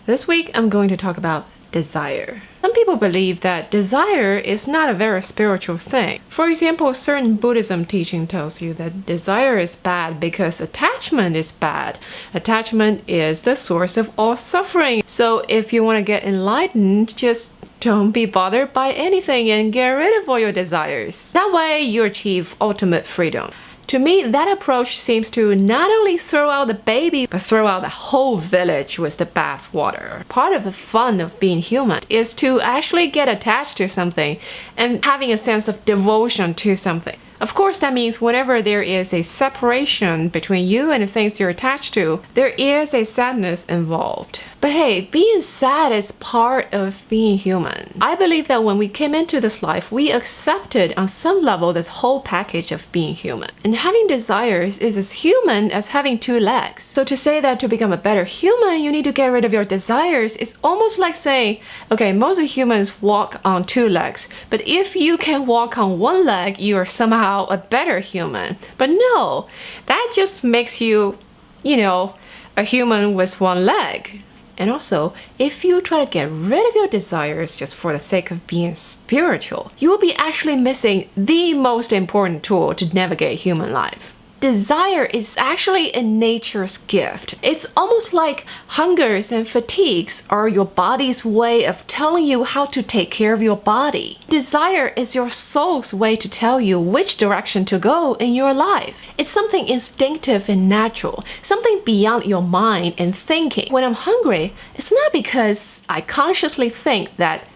This week, I'm going to talk about desire. Some people believe that desire is not a very spiritual thing. For example, certain Buddhism teaching tells you that desire is bad because attachment is bad. Attachment is the source of all suffering. So if you want to get enlightened, just don't be bothered by anything and get rid of all your desires. That way, you achieve ultimate freedom. To me, that approach seems to not only throw out the baby, but throw out the whole village with the bathwater. Part of the fun of being human is to actually get attached to something and having a sense of devotion to something. Of course, that means whenever there is a separation between you and the things you're attached to, there is a sadness involved. But hey, being sad is part of being human. I believe that when we came into this life, we accepted on some level this whole package of being human. And having desires is as human as having two legs. So to say that to become a better human, you need to get rid of your desires is almost like saying, okay, most humans walk on two legs, but if you can walk on one leg, you are somehow a better human. But no, that just makes you, a human with one leg. And also, if you try to get rid of your desires just for the sake of being spiritual, you will be actually missing the most important tool to navigate human life. Desire is actually a nature's gift. It's almost like hungers and fatigues are your body's way of telling you how to take care of your body. Desire is your soul's way to tell you which direction to go in your life. It's something instinctive and natural, something beyond your mind and thinking. When I'm hungry, it's not because I consciously think that,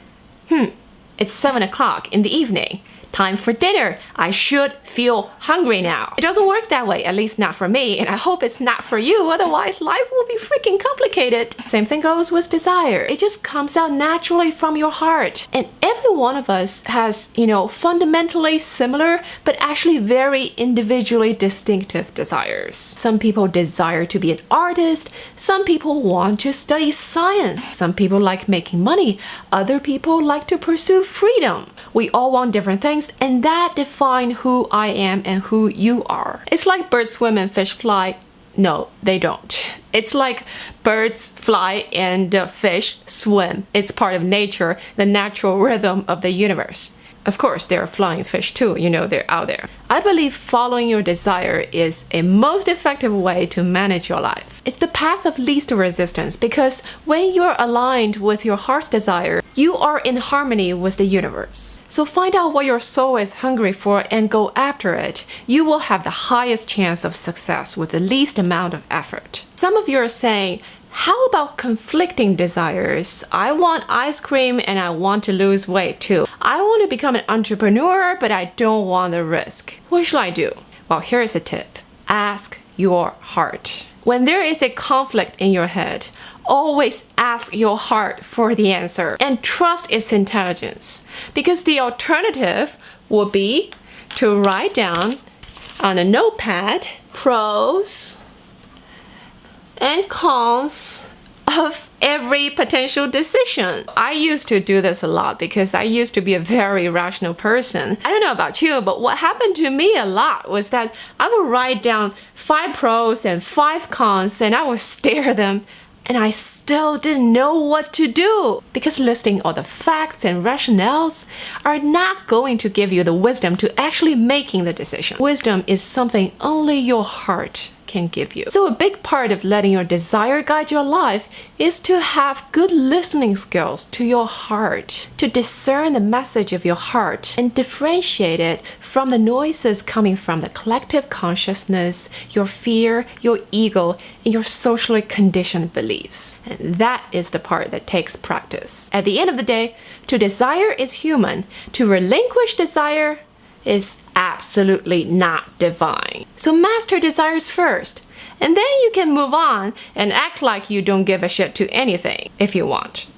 it's 7 o'clock in the evening. Time for dinner. I should feel hungry now. It doesn't work that way, at least not for me, and I hope it's not for you, otherwise life will be freaking complicated. Same thing goes with desire. It just comes out naturally from your heart. And every one of us has, fundamentally similar, but actually very individually distinctive desires. Some people desire to be an artist. Some people want to study science. Some people like making money. Other people like to pursue freedom. We all want different things, and that defines who I am and who you are. It's like birds swim and fish fly. No, they don't. It's like birds fly and fish swim. It's part of nature, the natural rhythm of the universe. Of course, there are flying fish too, they're out there. I believe following your desire is a most effective way to manage your life. It's the path of least resistance because when you're aligned with your heart's desire, you are in harmony with the universe. So find out what your soul is hungry for and go after it. You will have the highest chance of success with the least amount of effort. Some of you are saying, how about conflicting desires? I want ice cream and I want to lose weight too. I want to become an entrepreneur, but I don't want the risk. What should I do? Well, here's a tip. Ask your heart. When there is a conflict in your head, always ask your heart for the answer and trust its intelligence. Because the alternative would be to write down on a notepad pros and cons of every potential decision. I used to do this a lot because I used to be a very rational person. I don't know about you, but what happened to me a lot was that I would write down 5 pros and 5 cons and I would stare at them and I still didn't know what to do because listing all the facts and rationales are not going to give you the wisdom to actually making the decision. Wisdom is something only your heart can give you. So a big part of letting your desire guide your life is to have good listening skills to your heart, to discern the message of your heart and differentiate it from the noises coming from the collective consciousness, your fear, your ego, and your socially conditioned beliefs. And that is the part that takes practice. At the end of the day, to desire is human. To relinquish desire is absolutely not divine. So master desires first, and then you can move on and act like you don't give a shit to anything if you want.